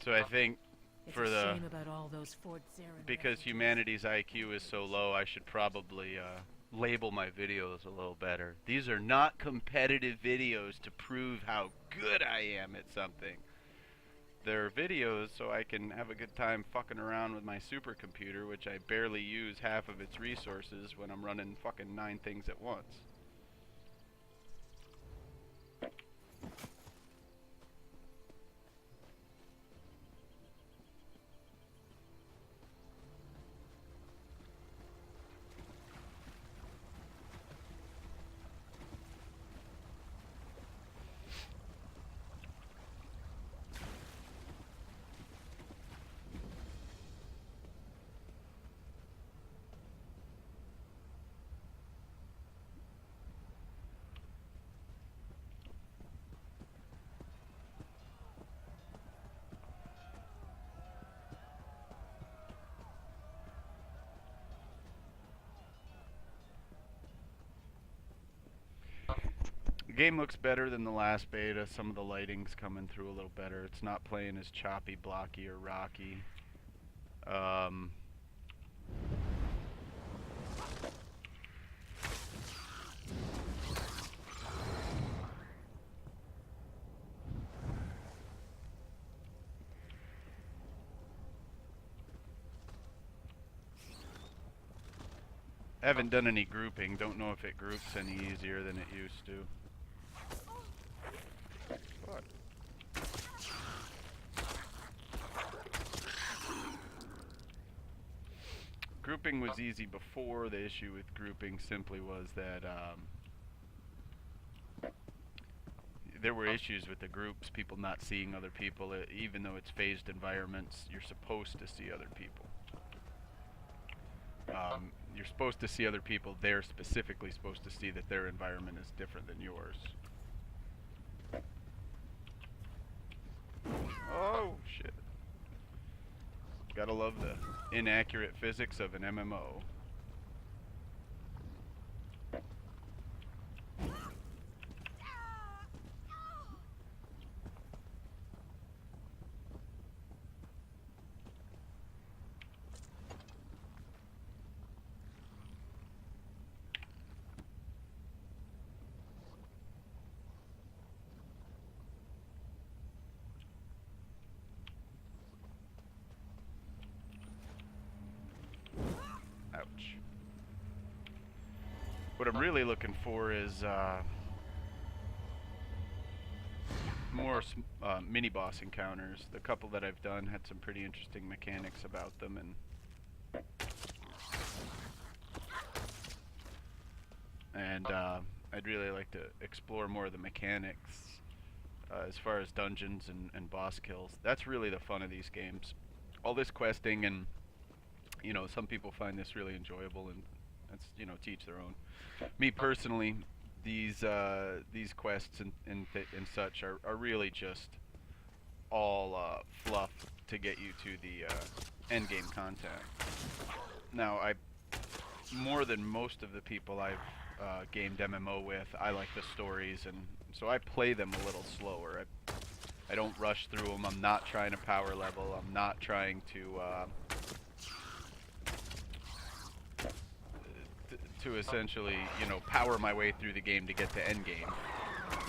So I think It's for a the shame about all those Fort Zarin because refugees. humanity's IQ is so low, I should probably label my videos a little better. These are not competitive videos to prove how good I am at something. They're videos so I can have a good time fucking around with my supercomputer, which I barely use half of its resources when I'm running fucking 9 things at once. The game looks better than the last beta. Some of the lighting's coming through a little better. It's not playing as choppy, blocky, or rocky. Um, I haven't done any grouping. Don't know if it groups any easier than it used to. What? Grouping was easy before. The issue with grouping simply was that there were issues with the groups, people not seeing other people. Even though it's phased environments, you're supposed to see other people. You're supposed to see other people. They're specifically supposed to see that their environment is different than yours. Oh, shit. Gotta love the inaccurate physics of an MMO. Ouch. What I'm really looking for is more mini boss encounters. The couple that I've done had some pretty interesting mechanics about them, and I'd really like to explore more of the mechanics as far as dungeons and boss kills. That's really the fun of these games. All this questing, and some people find this really enjoyable, and that's to each their own. Me personally, these quests and such are really just all fluff to get you to the end game content. Now, I more than most of the people I've gamed MMO with, I like the stories, and so I play them a little slower. I don't rush through them. I'm not trying to power level. I'm not trying to essentially, power my way through the game to get to end game.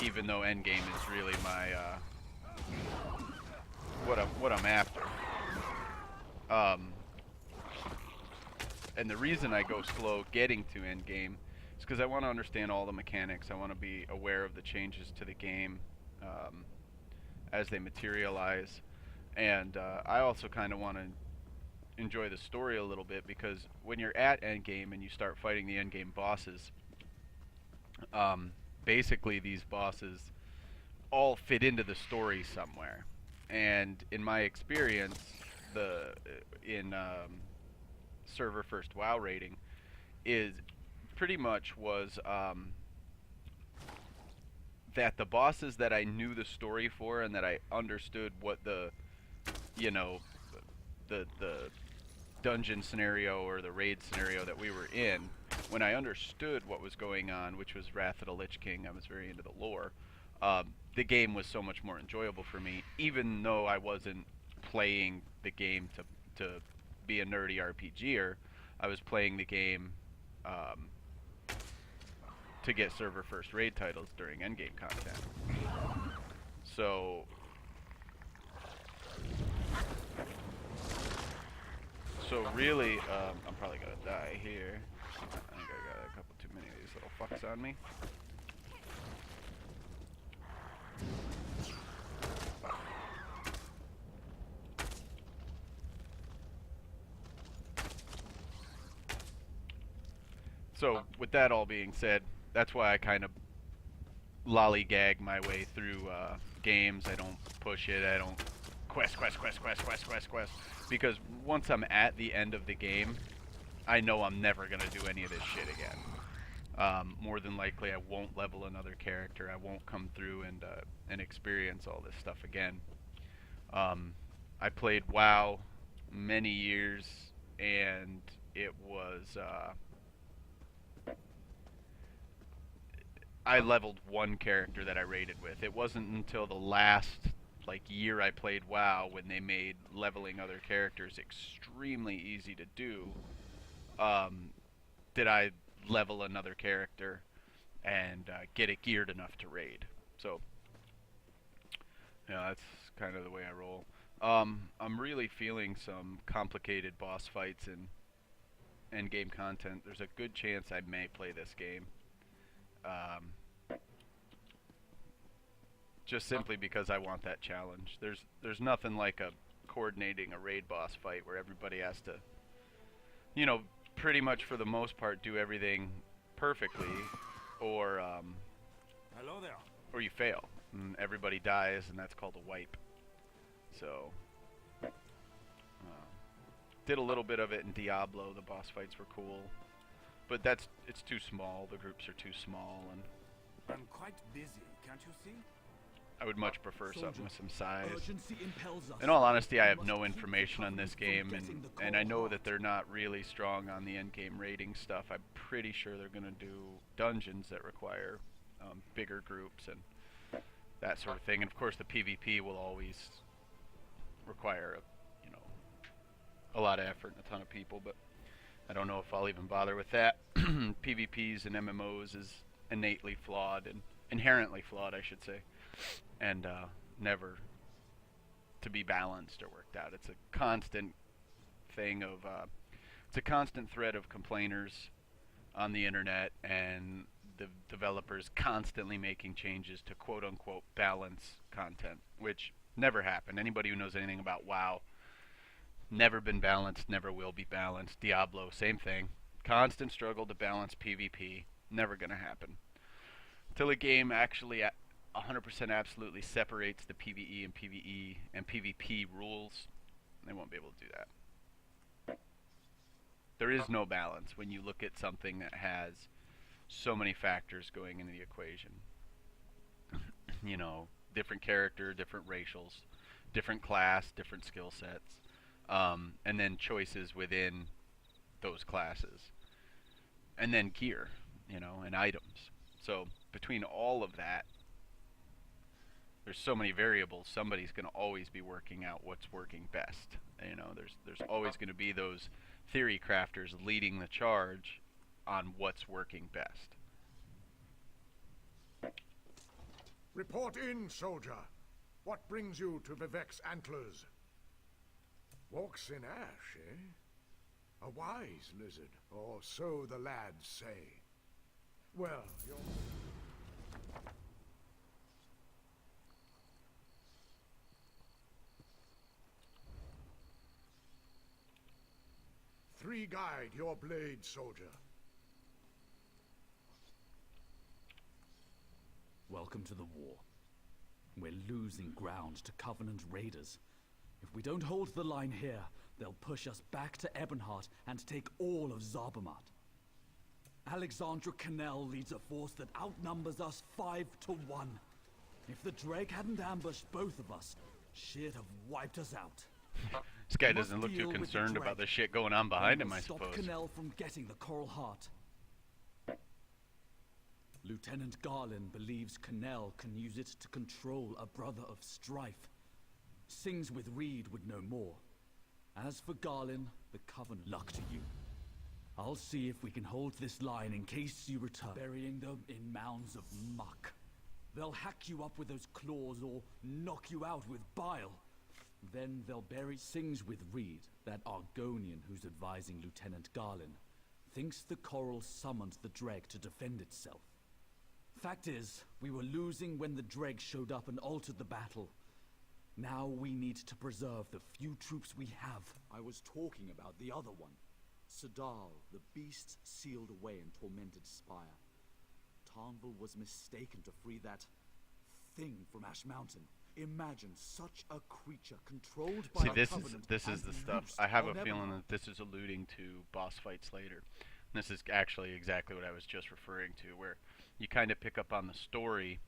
Even though end game is really my what I'm after. Um, and the reason I go slow getting to end game is because I want to understand all the mechanics. I want to be aware of the changes to the game as they materialize, and I also kind of want to enjoy the story a little bit, because when you're at endgame and you start fighting the endgame bosses, um, basically these bosses all fit into the story somewhere. And in my experience, the in server first WoW rating is pretty much was that the bosses that I knew the story for and that I understood what you know the dungeon scenario or the raid scenario that we were in, when I understood what was going on, which was Wrath of the Lich King, I was very into the lore. The game was so much more enjoyable for me, even though I wasn't playing the game to be a nerdy RPGer. I was playing the game um, to get server first raid titles during endgame content. So really, I'm probably gonna die here. I think I got a couple too many of these little fucks on me. So with that all being said, that's why I kind of lollygag my way through games. I don't push it. I don't quest, because once I'm at the end of the game, I know I'm never gonna do any of this shit again. More than likely, I won't level another character. I won't come through and experience all this stuff again. I played WoW many years, and it was I leveled one character that I raided with. It wasn't until the last year I played WoW when they made leveling other characters extremely easy to do did I level another character and get it geared enough to raid. So yeah, that's kind of the way I roll. I'm really feeling some complicated boss fights and end game content. There's a good chance I may play this game. Just simply because I want that challenge. There's nothing like coordinating a raid boss fight where everybody has to, pretty much for the most part do everything perfectly, or Hello there. or you fail and everybody dies, and that's called a wipe. So did a little bit of it in Diablo. The boss fights were cool, but it's too small. The groups are too small, and I'm quite busy, can't you see? I would much prefer something with some size. Urgency impels us. In all honesty, I have no information on this game, and I know that they're not really strong on the end game raiding stuff. I'm pretty sure they're going to do dungeons that require bigger groups and that sort of thing. And of course, the PvP will always require a lot of effort and a ton of people, but I don't know if I'll even bother with that. PvPs and MMOs is innately flawed, and inherently flawed, I should say, and never to be balanced or worked out. It's a constant thing of it's a constant thread of complainers on the internet, and the developers constantly making changes to quote unquote balance content, which never happened. Anybody who knows anything about WoW, never been balanced, never will be balanced. Diablo, same thing. Constant struggle to balance PvP, never gonna happen. Until a game actually 100% absolutely separates the PvE and PvE and PvP rules, they won't be able to do that. There is no balance when you look at something that has so many factors going into the equation. Different character, different racials, different class, different skill sets, and then choices within those classes, and then gear, and items. So between all of that, there's so many variables. Somebody's going to always be working out what's working best. There's always going to be those theory crafters leading the charge on what's working best. Report in, soldier. What brings you to Vivek's antlers? Walks in ash, eh? A wise lizard, or so the lads say. Well, you're... Three guide your blade, soldier. Welcome to the war. We're losing ground to Covenant raiders. If we don't hold the line here, they'll push us back to Ebonheart and take all of Zarbamat. Alexandra Cannell leads a force that outnumbers us 5 to 1. If the Drake hadn't ambushed both of us, she'd have wiped us out. This guy doesn't look too concerned about the shit going on behind him, I suppose. Stop Cannell from getting the Coral Heart. Lieutenant Garlin believes Cannell can use it to control a brother of strife. Sings with Reed would know more. As for Garlin, the Covenant, luck to you. I'll see if we can hold this line in case you return, burying them in mounds of muck. They'll hack you up with those claws or knock you out with bile. Then they'll bury Sings with Reed, that Argonian who's advising Lieutenant Garlin. Thinks the Coral summoned the Dreg to defend itself. Fact is, we were losing when the Dreg showed up and altered the battle. Now we need to preserve the few troops we have. I was talking about the other one. Sadal, the beast sealed away in tormented spire. Tarnval was mistaken to free that thing from Ash Mountain. Imagine such a creature controlled by See, a this covenant is the and stuff. loosed I have a on feeling Ebonheart. that this is alluding to boss fights later. This is actually exactly what I was just referring to, where you kind of pick up on the story,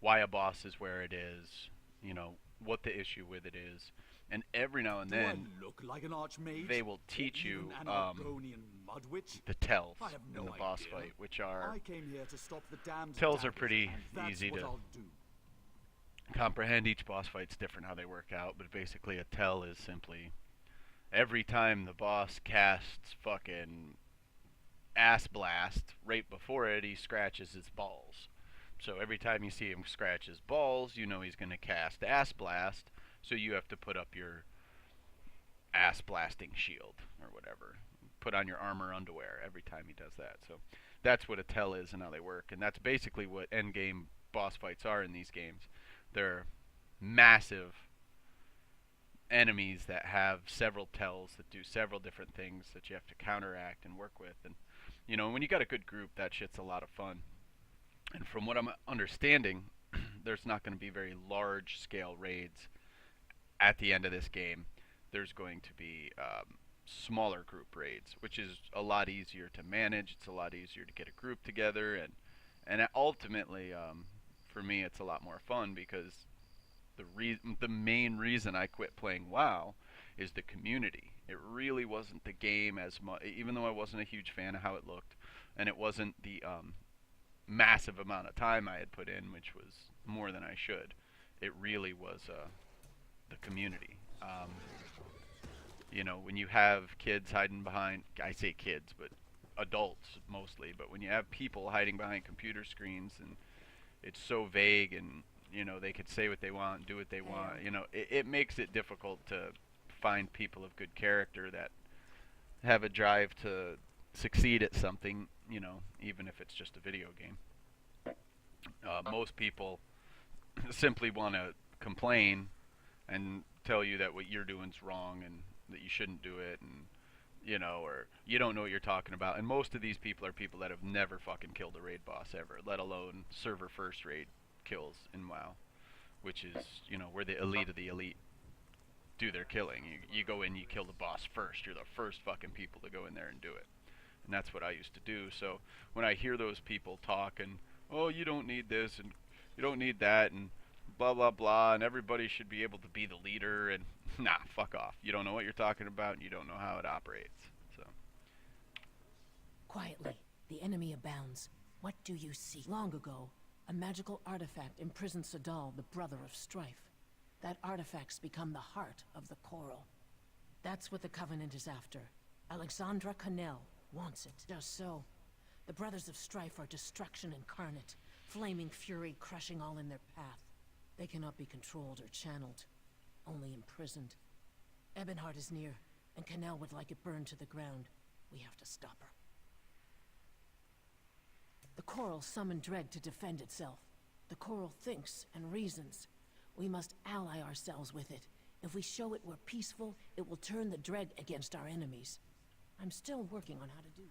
why a boss is where it is, you know, what the issue with it is, and every now and Do then I look like an archmage? they will Or teach you even an Argonian mud witch? the tells I have in no the boss idea. fight, which are I came here to stop the damned tells are daggers, pretty and that's easy what to I'll do. comprehend. Each boss fight's different how they work out, but basically a tell is simply every time the boss casts fucking ass blast, right before it he scratches his balls. So every time you see him scratch his balls, you know he's going to cast ass blast, so you have to put up your ass blasting shield or whatever. Put on your armor underwear every time he does that. So that's what a tell is and how they work, and that's basically what endgame boss fights are in these games. They're massive enemies that have several tells that do several different things that you have to counteract and work with. And you know, when you got a good group, that shit's a lot of fun. And from what I'm understanding, there's not going to be very large scale raids at the end of this game. There's going to be smaller group raids, which is a lot easier to manage. It's a lot easier to get a group together, and ultimately, for me, it's a lot more fun because the main reason I quit playing WoW is the community. It really wasn't the game as much, even though I wasn't a huge fan of how it looked, and it wasn't the massive amount of time I had put in, which was more than I should. It really was the community. You know, when you have kids hiding behind, I say kids, but adults mostly, but when you have people hiding behind computer screens and it's so vague and, you know, they could say what they want, do what they want, you know, it makes it difficult to find people of good character that have a drive to succeed at something, you know, even if it's just a video game. Most people simply want to complain and tell you that what you're doing's wrong and that you shouldn't do it, and you know, or you don't know what you're talking about. And most of these people are people that have never fucking killed a raid boss ever, let alone server first raid kills in WoW, which is, you know, where the elite of the elite do their killing. You go in, you kill the boss first. You're the first fucking people to go in there and do it. And that's what I used to do. So when I hear those people talk and, oh, you don't need this and you don't need that and blah blah blah, and everybody should be able to be the leader, and nah, fuck off. You don't know what you're talking about and you don't know how it operates. So Quietly, the enemy abounds. What do you see? Long ago, a magical artifact imprisoned Sadal, the brother of Strife. That artifact's become the heart of the Coral. That's what the Covenant is after. Alexandra Cannell wants it. Just so. The Brothers of Strife are destruction incarnate, flaming fury crushing all in their path. They cannot be controlled or channeled, only imprisoned. Ebonheart is near, and Cannell would like it burned to the ground. We have to stop her. The Coral summoned Dreg to defend itself. The Coral thinks and reasons. We must ally ourselves with it. If we show it we're peaceful, it will turn the Dreg against our enemies. I'm still working on how to do